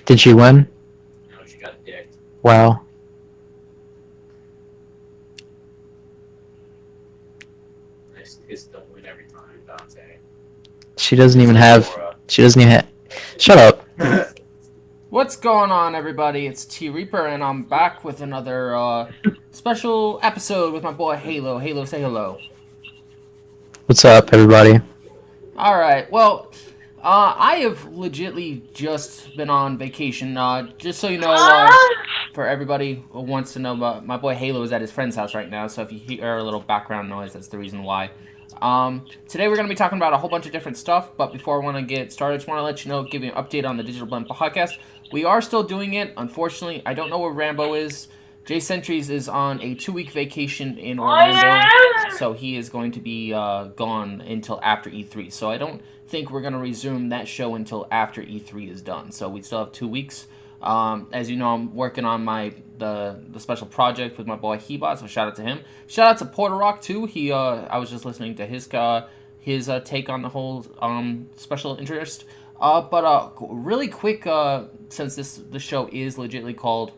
Did she win? No, she got dicked. Wow. Nice kids don't win every time, Dante. She doesn't Just even like have. Laura. She doesn't even have. Shut up. What's going on, everybody? It's T Reaper, and I'm back with another special episode with my boy Halo. Halo, say hello. What's up, everybody? All right. Well, I have legitly just been on vacation. Just so you know, for everybody who wants to know, my boy Halo is at his friend's house right now. So if you hear a little background noise, that's the reason why. Today we're going to be talking about a whole bunch of different stuff, but before I want to get started, I just want to let you know, give you an update on the Digital Blend podcast. We are still doing it. Unfortunately, I don't know where Rambo is. Jay Sentries is on a 2-week vacation in Orlando, so he is going to be gone until after E3. So I don't think we're going to resume that show until after E3 is done. So we still have 2 weeks. As you know, I'm working on the special project with my boy Hebot, so shout out to him. Shout out to Porter Rock too. I was just listening to his take on the whole special interest. But really quick, since the show is legitly called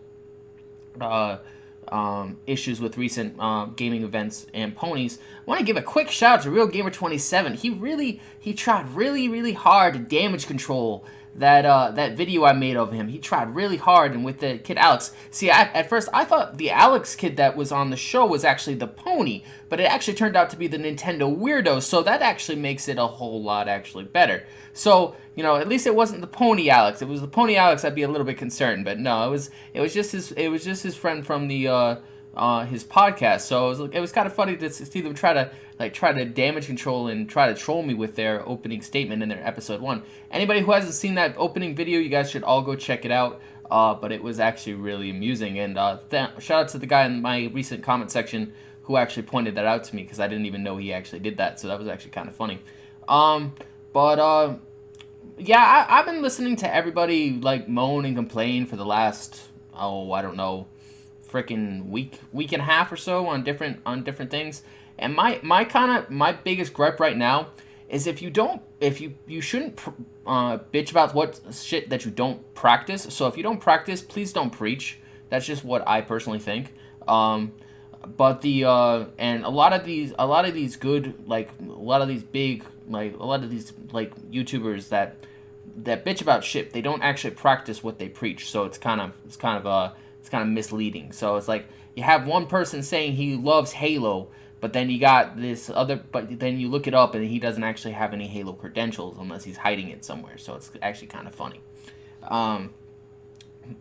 issues with recent gaming events and ponies, I want to give a quick shout out to Real Gamer 27. He tried really hard to damage control that video I made of him. He tried really hard, and with the kid Alex. See, at first I thought the Alex kid that was on the show was actually the pony, but it actually turned out to be the Nintendo weirdo. So that actually makes it a whole lot actually better. So at least it wasn't the pony Alex. If it was the pony Alex, I'd be a little bit concerned. But no, it was just his friend from the his podcast. So it was kind of funny to see them try to damage control and try to troll me with their opening statement in their episode 1. Anybody who hasn't seen that opening video, you guys should all go check it out. But it was actually really amusing. And shout out to the guy in my recent comment section who actually pointed that out to me, because I didn't even know he actually did that. So that was actually kind of funny. Yeah, I've been listening to everybody moan and complain for the last, I don't know, freaking week and a half or so on different things. And my biggest gripe right now is if you shouldn't bitch about what shit that you don't practice. So if you don't practice, please don't preach. That's just what I personally think. But and a lot of these good, a lot of these big, a lot of these YouTubers that bitch about shit, they don't actually practice what they preach. So it's kind of misleading. So it's like you have one person saying he loves Halo, but then you got this other, but then you look it up and he doesn't actually have any Halo credentials unless he's hiding it somewhere. So it's actually kind of funny.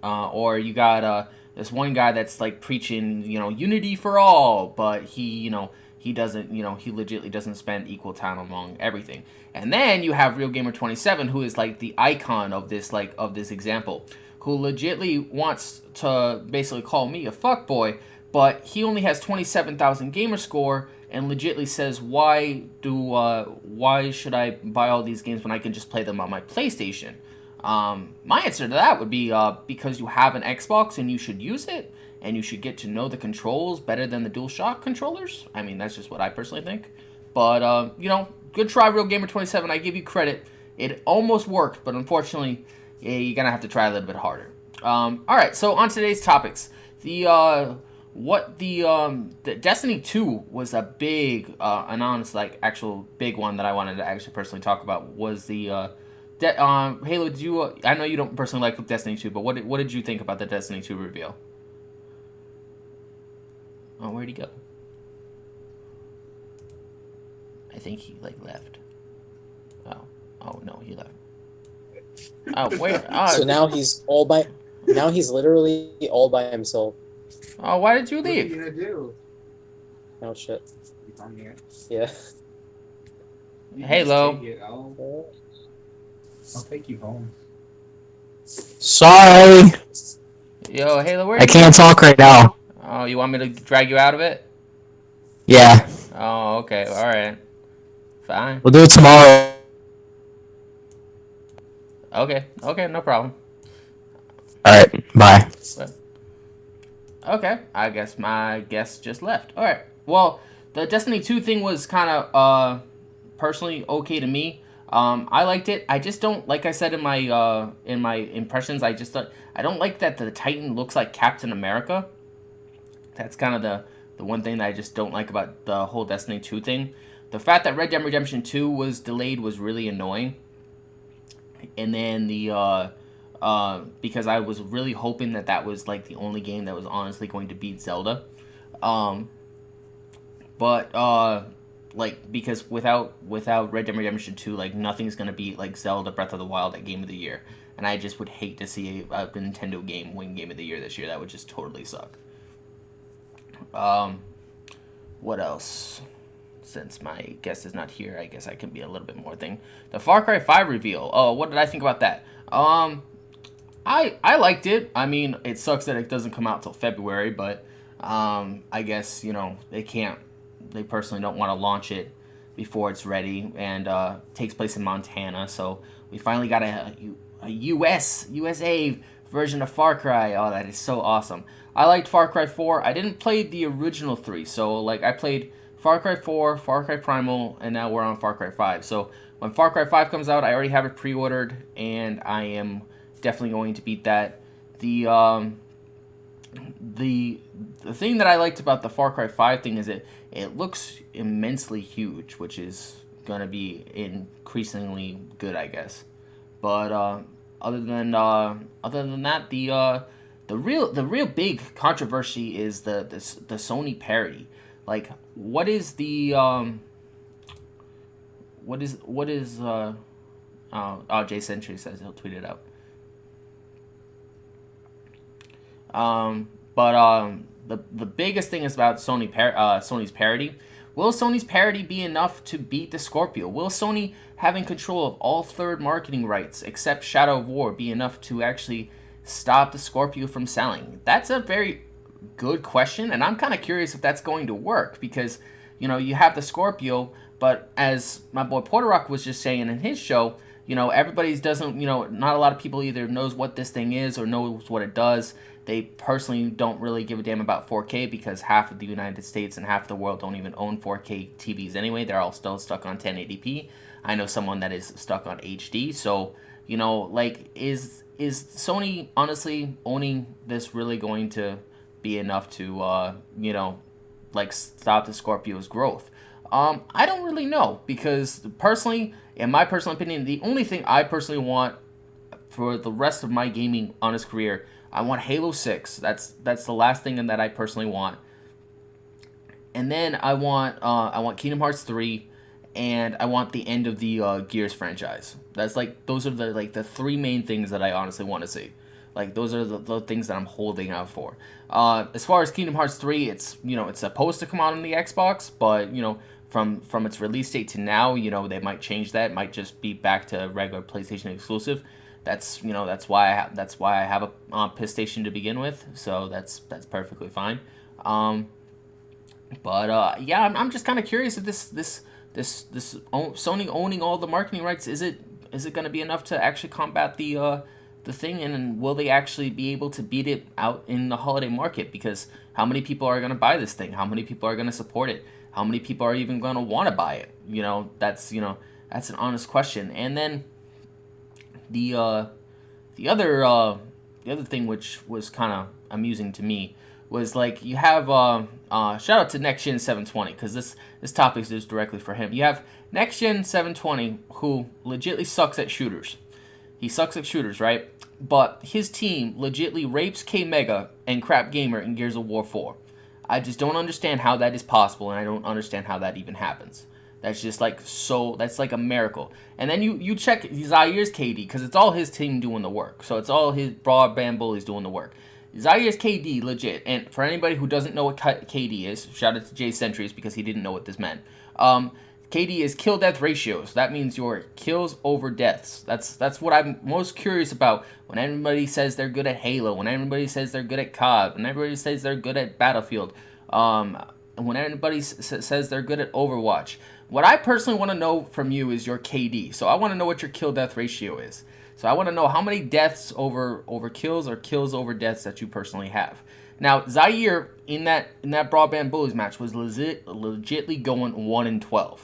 Or you got this one guy that's preaching, unity for all, but he doesn't, he legitimately doesn't spend equal time among everything. And then you have Real Gamer 27, who is the icon of this example, who legitly wants to basically call me a fuckboy, but he only has 27,000 gamer score and legitly says, why should I buy all these games when I can just play them on my PlayStation? My answer to that would be because you have an Xbox and you should use it, and you should get to know the controls better than the DualShock controllers. I mean, that's just what I personally think. But, good try, Real Gamer 27. I give you credit. It almost worked, but unfortunately, you're going to have to try a little bit harder. All right, so on today's topics. The Destiny 2 was a big, an honest, actual big one that I wanted to actually personally talk about was the... Halo, did you? I know you don't personally like Destiny 2, but what did you think about the Destiny 2 reveal? Oh, where'd he go? I think he left. Oh no, he left. Oh, where? So now he's Now he's literally all by himself. Oh, why did you What are you leave? gonna do? Oh shit. You come here. Yeah. You can Halo. just take it. I'll take you home. Sorry. Yo, Halo, where? I can't talk right now. Oh, you want me to drag you out of it? Yeah. Oh, okay, all right, fine. We'll do it tomorrow. Okay, no problem. Alright, bye. Okay, I guess my guest just left. Alright, well, the Destiny 2 thing was kind of, personally okay to me. I liked it. I just don't, like I said in my impressions. I don't like that the Titan looks like Captain America. That's kind of the one thing that I just don't like about the whole Destiny 2 thing. The fact that Red Dead Redemption 2 was delayed was really annoying. And then because I was really hoping that was like the only game that was honestly going to beat Zelda. Like, because without Red Dead Redemption 2, like, nothing's gonna beat like Zelda Breath of the Wild at Game of the Year. And I just would hate to see a Nintendo game win Game of the Year this year. That would just totally suck. What else? Since my guest is not here, I guess I can be a little bit more thing. The Far Cry 5 reveal. Oh, what did I think about that? I liked it. I mean, it sucks that it doesn't come out till February, but I guess, you know, they personally don't want to launch it before it's ready, and takes place in Montana, so we finally got a USA version of Far Cry. Oh, that is so awesome. I liked Far Cry 4. I didn't play the original 3, so like I played Far Cry 4, Far Cry Primal, and now we're on Far Cry 5. So when Far Cry 5 comes out, I already have it pre-ordered, and I am definitely going to beat that. The thing that I liked about the Far Cry 5 thing is it looks immensely huge, which is gonna be increasingly good, I guess. But other than that, the real big controversy is the Sony parody. Like, what is the Jay Century says he'll tweet it out. The biggest thing is about Sony's parody. Will Sony's parody be enough to beat the Scorpio? Will Sony having control of all third marketing rights except Shadow of War be enough to actually stop the Scorpio from selling? That's a very good question, and I'm kind of curious if that's going to work, because, you know, you have the Scorpio, but as my boy Porterock was just saying in his show, you know, not a lot of people either knows what this thing is or knows what it does. They personally don't really give a damn about 4K because half of the United States and half of the world don't even own 4K TVs anyway. They're all still stuck on 1080p. I know someone that is stuck on HD. So, you know, like, is Sony honestly owning this really going to be enough to, you know, like, stop the Scorpio's growth? I don't really know, because personally, in my personal opinion, the only thing I personally want for the rest of my gaming honest career, I want Halo 6. That's the last thing that I personally want. And then I want Kingdom Hearts 3, and I want the end of the Gears franchise. Those are the three main things that I honestly want to see. Like, those are the things that I'm holding out for. As far as Kingdom Hearts 3, it's supposed to come out on the Xbox, but, you know, from its release date to now, you know, they might change that. It might just be back to regular PlayStation exclusive. That's why I have a PlayStation to begin with. So that's perfectly fine. Yeah, I'm just kind of curious if this Sony owning all the marketing rights, is it going to be enough to actually combat the thing, and will they actually be able to beat it out in the holiday market? Because how many people are going to buy this thing? How many people are going to support it? How many people are even going to want to buy it? That's an honest question. And then the other thing, which was kind of amusing to me, was like, you have shout out to Next Gen 720, because this topic is directly for him. You have Next Gen 720, who legitly sucks at shooters. He sucks at shooters, right? But his team legitly rapes K-Mega and Crap Gamer in Gears of War 4. I just don't understand how that is possible, and I don't understand how that even happens. That's just that's like a miracle. And then you check Zaire's KD, because it's all his team doing the work. So it's all his broadband bullies doing the work. Zaire's KD, legit. And for anybody who doesn't know what KD is, shout out to Jay Centuries, because he didn't know what this meant. KD is kill death ratio. So that means your kills over deaths. That's what I'm most curious about when everybody says they're good at Halo, when everybody says they're good at COD, when everybody says they're good at Battlefield, when everybody says they're good at Overwatch. What I personally want to know from you is your KD. So I want to know what your kill death ratio is. So I want to know how many deaths over kills or kills over deaths that you personally have. Now, Zaire in that broadband bullies match was legitly going 1-12.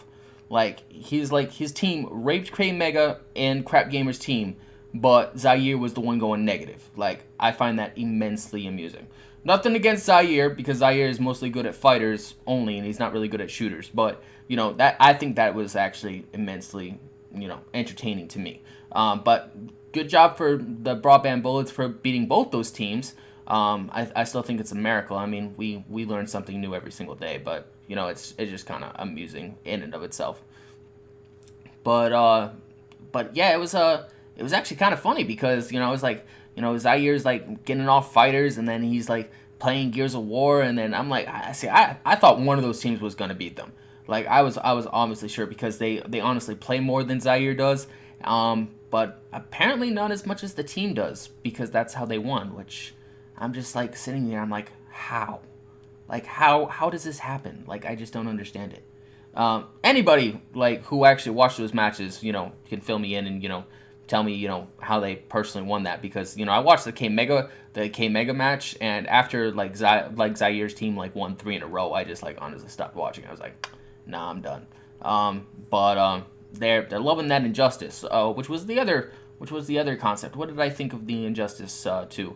Like his team raped K Mega and Crap Gamer's team, but Zaire was the one going negative. Like, I find that immensely amusing. Nothing against Zaire, because Zaire is mostly good at fighters only, and he's not really good at shooters. But that I think that was actually immensely entertaining to me. But good job for the Broadband Bullets for beating both those teams. I still think it's a miracle. I mean, we learn something new every single day, but it's just kind of amusing in and of itself. But yeah, it was actually kind of funny because it was like Zaire's like getting off fighters, and then he's like playing Gears of War, and then I'm like, I thought one of those teams was gonna beat them. Like, I was obviously sure, because they honestly play more than Zaire does, but apparently not as much as the team does, because that's how they won. Which I'm just like sitting there, I'm like, how? Like, how does this happen? Like, I just don't understand it. Anybody like who actually watched those matches, can fill me in and tell me how they personally won that, because I watched the K Mega match, and after like Zaire's team like won 3 in a row, I just like honestly stopped watching. I was like, nah, I'm done. But they're loving that Injustice, which was the other concept. What did I think of the Injustice 2?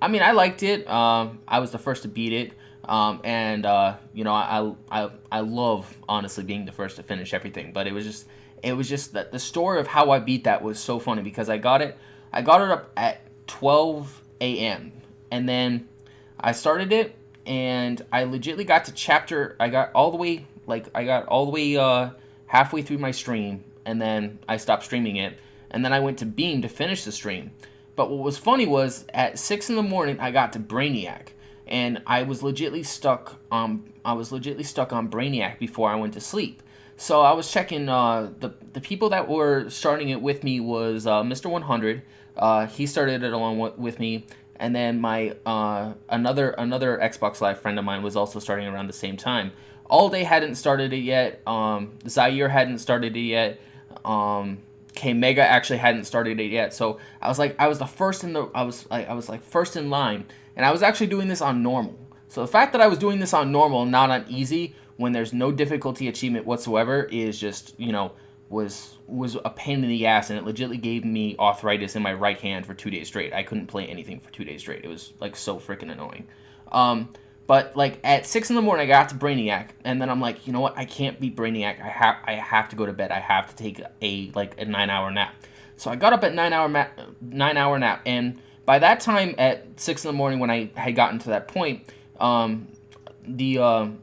I mean, I liked it. I was the first to beat it. And I love honestly being the first to finish everything. But it was just that the story of how I beat that was so funny, because I got it up at 12 a.m. and then I started it, and I legitly got to chapter. I got all the way halfway through my stream, and then I stopped streaming it, and then I went to Beam to finish the stream. But what was funny was at 6 in the morning I got to Brainiac, and I was legitly stuck on Brainiac before I went to sleep. So I was checking the people that were starting it with me was Mr. 100. He started it along with me, and then my another Xbox Live friend of mine was also starting around the same time. All Day hadn't started it yet. Zaire hadn't started it yet. K Mega actually hadn't started it yet. So I was first in line, and I was actually doing this on normal. So the fact that I was doing this on normal, not on easy, when there's no difficulty achievement whatsoever, is just was a pain in the ass, and it legitimately gave me arthritis in my right hand for 2 days straight. I couldn't play anything for 2 days straight. It was like so freaking annoying. But like at 6 in the morning, I got to Brainiac, and then I'm like, you know what? I can't beat Brainiac. I have to go to bed. I have to take a 9-hour nap. So I got up at 9-hour nap, and by that time at 6 in the morning, when I had gotten to that point, I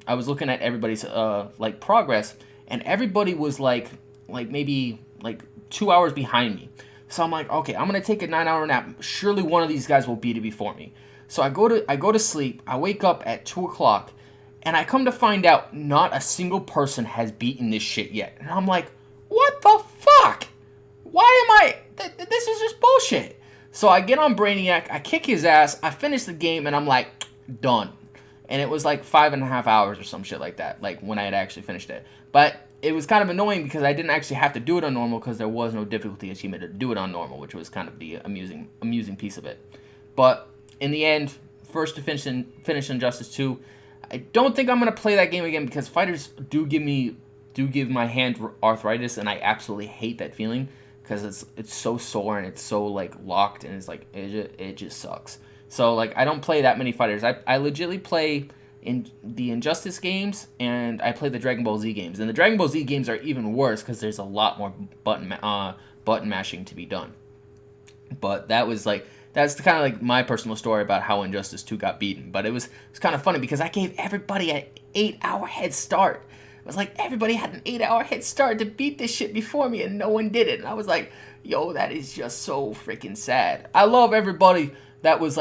was looking at everybody's progress, and everybody was like maybe 2 hours behind me. So I'm like, okay, I'm gonna take a 9-hour nap. Surely one of these guys will beat it before me. So I go to sleep. I wake up at 2 o'clock, and I come to find out not a single person has beaten this shit yet. And I'm like, what the fuck? Why am I? This is just bullshit. So I get on Brainiac, I kick his ass, I finish the game, and I'm like, done. And it was like 5.5 hours or some shit like that, like when I had actually finished it. But it was kind of annoying because I didn't actually have to do it on normal, because there was no difficulty achievement to do it on normal, which was kind of the amusing piece of it. But in the end, first to finish Injustice 2. I don't think I'm going to play that game again, because fighters do give my hand arthritis, and I absolutely hate that feeling, because it's so sore and it's so like locked, and it's like it just sucks. So like I don't play that many fighters. I legitimately play in the Injustice games, and I play the Dragon Ball Z games. And the Dragon Ball Z games are even worse, because there's a lot more button mashing to be done. But that's kind of like my personal story about how Injustice 2 got beaten. But it's kind of funny, because I gave everybody an 8-hour head start. It was like everybody had an 8-hour head start to beat this shit before me, and no one did it. And I was like, yo, that is just so freaking sad. I love everybody that was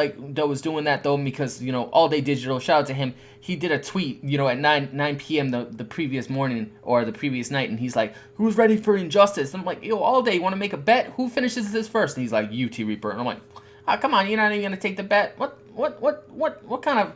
doing that, though, because All Day Digital, shout out to him. He did a tweet at 9 p.m. the previous morning or the previous night, and he's like, who's ready for Injustice? And I'm like, yo, All Day, you want to make a bet? Who finishes this first? And he's like, you, T Reaper. And I'm like, oh, come on, you're not even gonna take the bet. What kind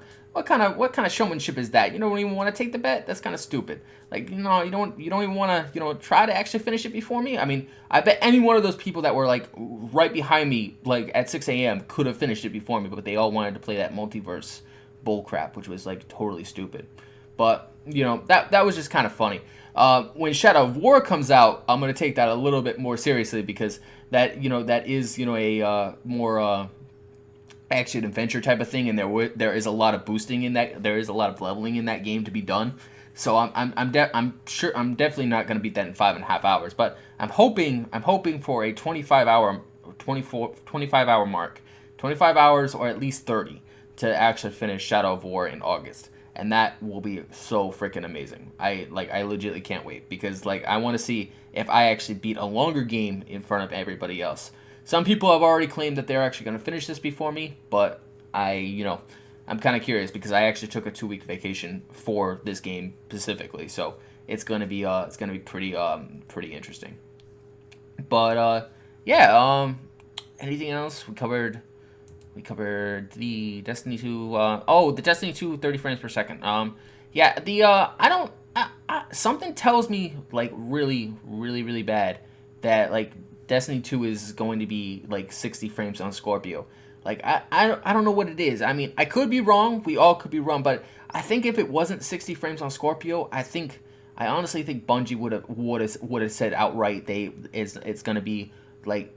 of showmanship is that? You don't even want to take the bet? That's kind of stupid. Like, you don't even want to try to actually finish it before me. I mean, I bet any one of those people that were like right behind me, like at 6 a.m. could have finished it before me, but they all wanted to play that multiverse bullcrap, which was like totally stupid. But that was just kind of funny. When Shadow of War comes out, I'm gonna take that a little bit more seriously because that that is a more action adventure type of thing, and there is a lot of boosting in that. There is a lot of leveling in that game to be done. So I'm sure I'm definitely not gonna beat that in 5.5 hours, but I'm hoping for a 25 hour mark, 25 hours or at least 30 to actually finish Shadow of War in August. And that will be so freaking amazing. I legitimately can't wait because I want to see if I actually beat a longer game in front of everybody else. Some people have already claimed that they're actually going to finish this before me, but I'm kind of curious because I actually took a 2-week vacation for this game specifically, so it's gonna be pretty interesting. But yeah, anything else? We covered the Destiny 2. The Destiny 2 30 frames per second. Yeah, I don't. Something tells me really, really, really bad that Destiny 2 is going to be 60 frames on Scorpio. I don't know what it is. I mean, I could be wrong. We all could be wrong, but I think if it wasn't 60 frames on Scorpio, I honestly think Bungie would have said outright it's going to be they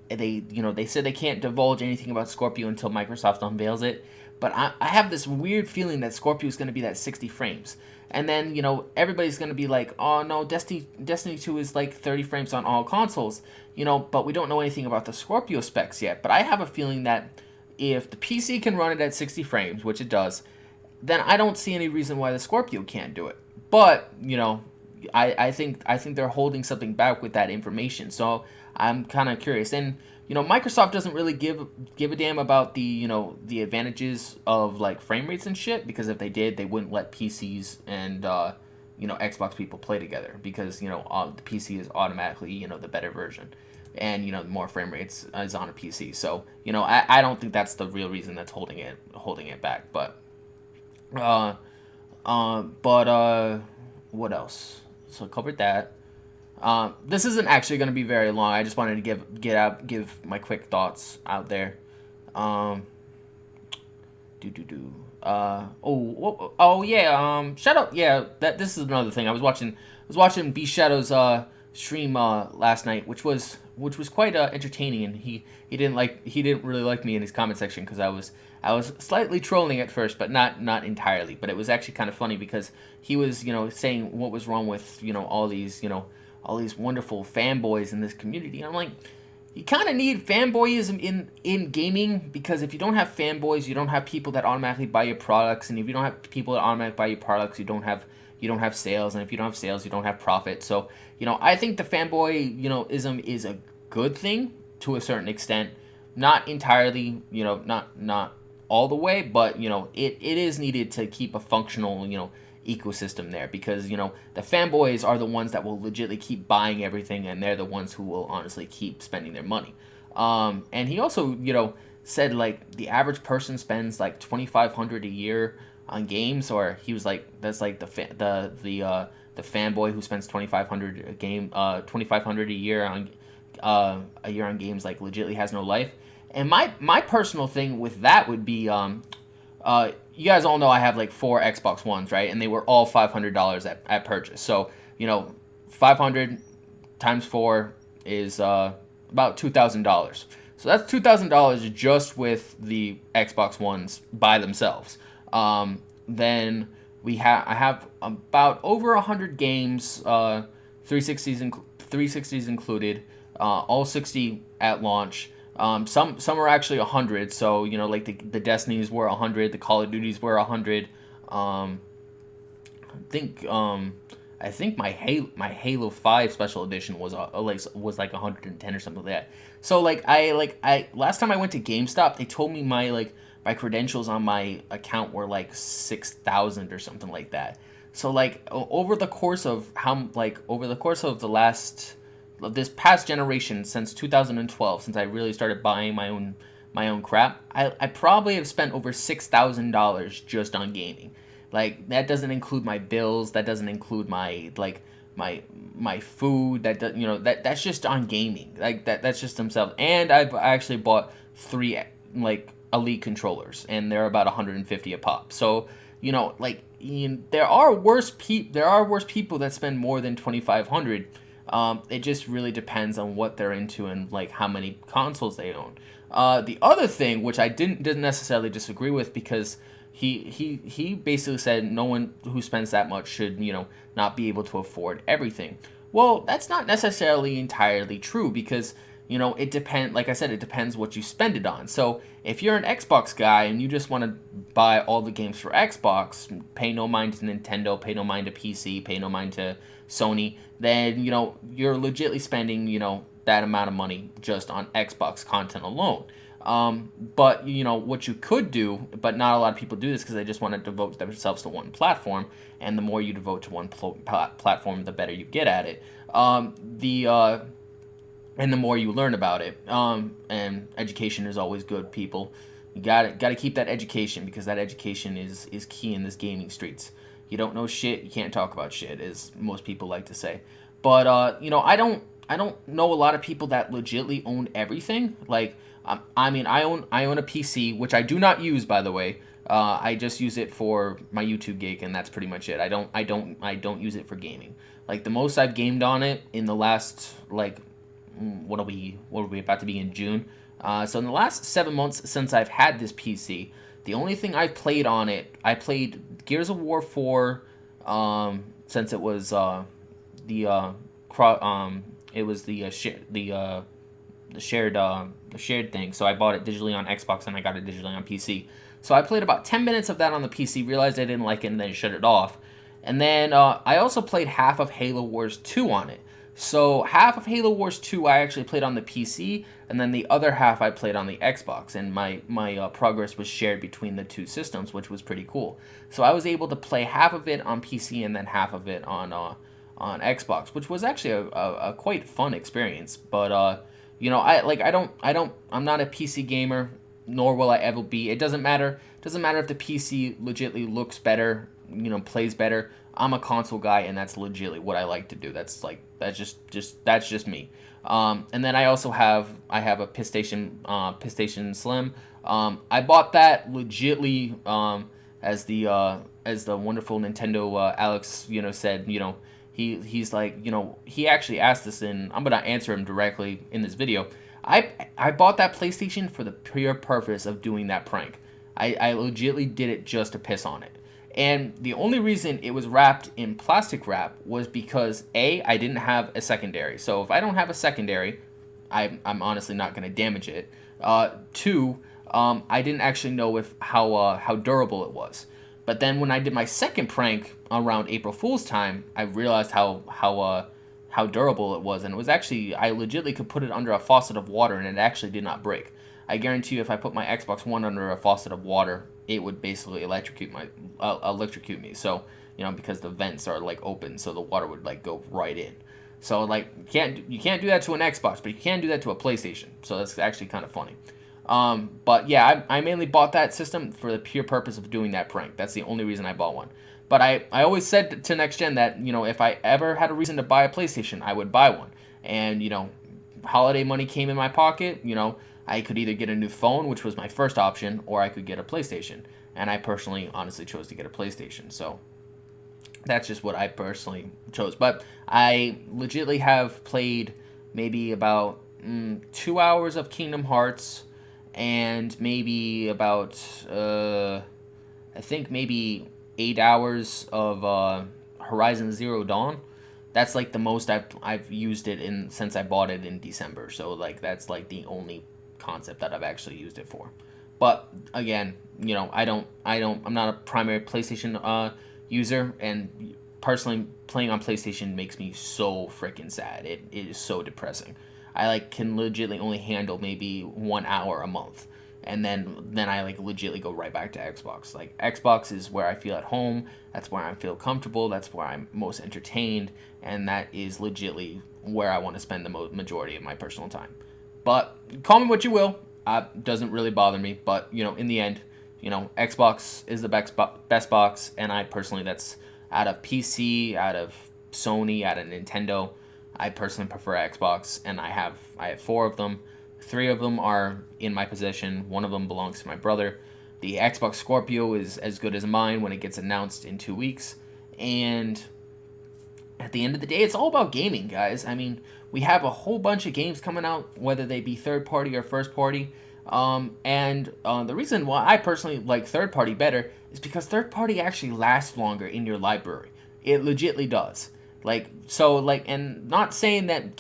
said they can't divulge anything about Scorpio until Microsoft unveils it. But I have this weird feeling that Scorpio is going to be that 60 frames. And then, everybody's going to be like, oh no, Destiny 2 is 30 frames on all consoles. But we don't know anything about the Scorpio specs yet. But I have a feeling that if the PC can run it at 60 frames, which it does, then I don't see any reason why the Scorpio can't do it. But, I think they're holding something back with that information. So I'm kind of curious. And, Microsoft doesn't really give a damn about the advantages of frame rates and shit, because if they did, they wouldn't let PCs and Xbox people play together, because the PC is automatically the better version, and more frame rates is on a PC. So I don't think that's the real reason that's holding it back. But what else? So I covered that. This isn't actually going to be very long. I just wanted to give my quick thoughts out there. Shadow. Yeah, this is another thing. I was watching B Shadow's stream last night, which was quite entertaining, and he didn't really like me in his comment section because I was slightly trolling at first, but not entirely. But it was actually kind of funny because he was saying what was wrong with all these wonderful fanboys in this community. And I'm like, you kind of need fanboyism in gaming, because if you don't have fanboys, you don't have people that automatically buy your products, and if you don't have people that automatically buy your products, you don't have sales, and if you don't have sales, you don't have profit. So I think the fanboy ism is a good thing to a certain extent, not entirely, not all the way, but it is needed to keep a functional ecosystem there, because the fanboys are the ones that will legitimately keep buying everything, and they're the ones who will honestly keep spending their money. And he also said the average person spends $2,500 a year on games, or he was that's the fanboy who spends $2,500 a year on games legitimately has no life. And my personal thing with that would be you guys all know I have 4 Xbox Ones, right? And they were all $500 at purchase. So 500 times 4 is about $2,000. So that's $2,000 just with the Xbox Ones by themselves. Then I have about over 100 games, 360s included, all 60 at launch. Some are actually 100, so the Destinies were 100, the Call of Duties were 100. I think my Halo 5 special edition was 110 or something like that. So I last time I went to GameStop, they told me my credentials on my account were 6,000 or something like that. So over the course of this past generation, since 2012, since I really started buying my own crap, I probably have spent over $6,000 just on gaming. That doesn't include my bills, that doesn't include my my food, that's just on gaming. That's just themselves. And I've actually bought 3 elite controllers, and they're about $150 a pop. So there are worse people that spend more than 2,500. It just really depends on what they're into and like how many consoles they own. The other thing, which I didn't necessarily disagree with, because he basically said no one who spends that much should, not be able to afford everything. Well, that's not necessarily entirely true, because it depends. Like I said, it depends what you spend it on. So if you're an Xbox guy and you just want to buy all the games for Xbox, pay no mind to Nintendo, pay no mind to PC, pay no mind to Sony, then you're legitly spending that amount of money just on Xbox content alone. But what you could do, but not a lot of people do this because they just want to devote themselves to one platform, and the more you devote to one platform, the better you get at it. And the more you learn about it. And education is always good, people. You gotta keep that education, because that education is key in this gaming streets. You don't know shit, you can't talk about shit, as most people like to say. But I don't know a lot of people that legitly own everything. Like, I own a PC, which I do not use, by the way. I just use it for my YouTube gig, and that's pretty much it. I don't use it for gaming. Like, the most I've gamed on it in the last, like, what are we about to be in June? So in the last 7 months since I've had this PC, the only thing I've played on it, I played Gears of War 4, since it was the shared thing. So I bought it digitally on Xbox and I got it digitally on PC. So I played about 10 minutes of that on the PC, realized I didn't like it, and then shut it off. And then I also played half of Halo Wars 2 on it. So half of Halo Wars 2 I actually played on the PC, and then the other half I played on the Xbox, and my progress was shared between the two systems, which was pretty cool. So I was able to play half of it on PC and then half of it on Xbox, which was actually a quite fun experience. But I'm not a PC gamer, nor will I ever be. It doesn't matter. It doesn't matter if the PC legitly looks better, plays better. I'm a console guy, and that's legitly what I like to do. That's just me. And then I also have a PlayStation Slim. I bought that legitly as the wonderful Nintendo Alex said. He's like, he actually asked this, and I'm gonna answer him directly in this video. I bought that PlayStation for the pure purpose of doing that prank. I legitly did it just to piss on it. And the only reason it was wrapped in plastic wrap was because I didn't have a secondary. So if I don't have a secondary, I'm honestly not going to damage it. Two, I didn't actually know how durable it was. But then when I did my second prank around April Fool's time, I realized how durable it was, and it was actually, I legitimately could put it under a faucet of water and it actually did not break. I guarantee you, if I put my Xbox One under a faucet of water, it would basically electrocute me. So because the vents are like open, so the water would like go right in. So like you can't do that to an Xbox, but you can do that to a PlayStation. So that's actually kind of funny. But yeah, I mainly bought that system for the pure purpose of doing that prank. That's the only reason I bought one. But I always said to Next Gen that if I ever had a reason to buy a PlayStation, I would buy one. And holiday money came in my pocket. I could either get a new phone, which was my first option, or I could get a PlayStation. And I personally, honestly chose to get a PlayStation. So that's just what I personally chose. But I legitimately have played maybe about 2 hours of Kingdom Hearts, and maybe about, I think maybe 8 hours of Horizon Zero Dawn. That's like the most I've used it since I bought it in December. So like that's like the only concept that I've actually used it for. But again, I'm not a primary PlayStation user, and personally playing on PlayStation makes me so freaking sad. It is so depressing. I can legitimately only handle maybe 1 hour a month, and then I legitimately go right back to Xbox. Like, Xbox is where I feel at home. That's where I feel comfortable. That's where I'm most entertained, and that is legitimately where I want to spend the majority of my personal time. But call me what you will. Doesn't really bother me. But in the end, Xbox is the best box, and I personally, that's out of PC, out of Sony, out of Nintendo, I personally prefer Xbox, and I have 4 of them. 3 of them are in my possession. 1 of them belongs to my brother. The Xbox Scorpio is as good as mine when it gets announced in 2 weeks. And at the end of the day, it's all about gaming, guys. I mean, we have a whole bunch of games coming out, whether they be third party or first party. The reason why I personally like third party better is because third party actually lasts longer in your library. It legitly does. And not saying that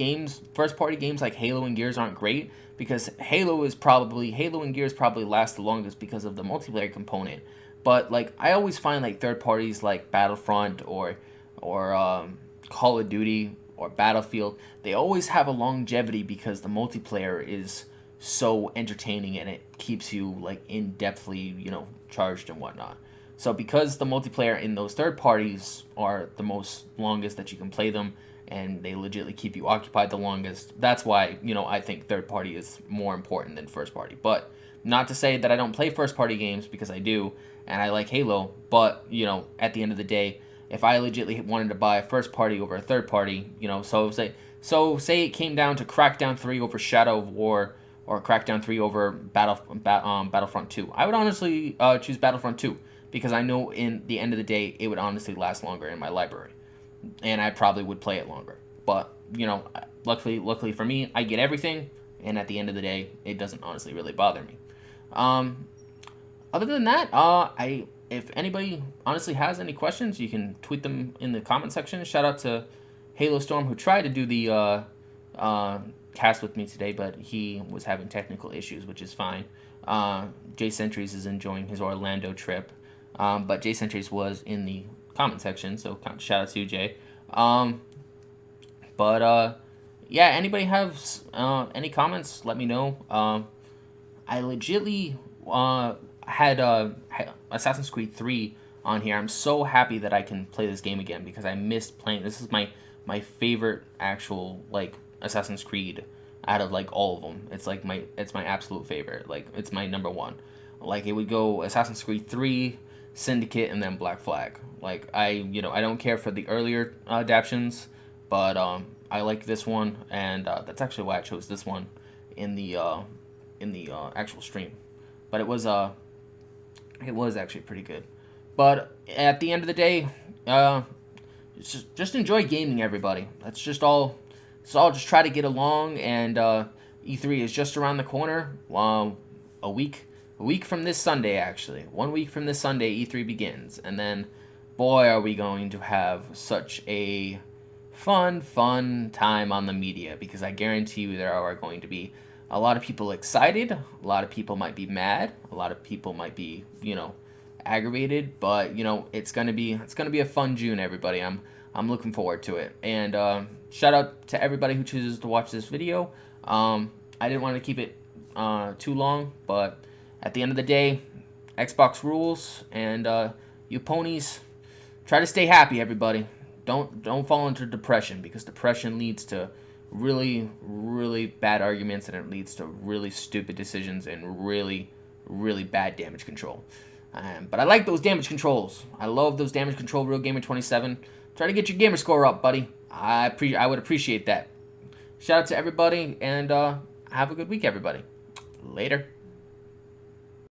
first party games like Halo and Gears aren't great, because Halo and Gears probably last the longest because of the multiplayer component. But like, I always find like third parties like Battlefront or Call of Duty or Battlefield, they always have a longevity because the multiplayer is so entertaining and it keeps you like in-depthly, charged and whatnot. So because the multiplayer in those third parties are the most longest that you can play them, and they legitimately keep you occupied the longest, that's why, I think third party is more important than first party. But not to say that I don't play first party games, because I do, and I like Halo, but, at the end of the day, if I legitimately wanted to buy a first party over a third party, say it came down to Crackdown 3 over Shadow of War, or Crackdown 3 over Battlefront 2, I would honestly choose Battlefront 2, because I know in the end of the day, it would honestly last longer in my library, and I probably would play it longer. But, luckily for me, I get everything, and at the end of the day, it doesn't honestly really bother me. Other than that, if anybody honestly has any questions, you can tweet them in the comment section. Shout out to Halo Storm, who tried to do the cast with me today, but he was having technical issues, which is fine. Jay Centuries is enjoying his Orlando trip, but Jay Centuries was in the comment section, so shout out to you, Jay. Yeah, anybody have any comments, let me know. I legitly had Assassin's Creed 3 on here. I'm so happy that I can play this game again, because I missed playing. This is my favorite actual Assassin's Creed out of all of them. It's my absolute favorite. It's my number one. It would go Assassin's Creed 3, Syndicate, and then Black Flag. I don't care for the earlier adaptations, but I like this one, and that's actually why I chose this one in the actual stream. But it was actually pretty good. But at the end of the day, just enjoy gaming, everybody. Let's all just try to get along, and E3 is just around the corner. A week from this Sunday, actually. 1 week from this Sunday, E3 begins. And then, boy, are we going to have such a fun time on the media, because I guarantee you there are going to be a lot of people excited, a lot of people might be mad, a lot of people might be, aggravated, but, it's gonna be a fun June, everybody. I'm looking forward to it. And shout out to everybody who chooses to watch this video. I didn't want to keep it too long, but at the end of the day, Xbox rules, and you ponies, try to stay happy, everybody. Don't fall into depression, because depression leads to really bad arguments, and it leads to really stupid decisions and really bad damage control. But I like those damage controls. I love those damage control, Real Gamer 27. Try to get your gamer score up, buddy. I would appreciate that. Shout out to everybody, and have a good week, everybody. Later.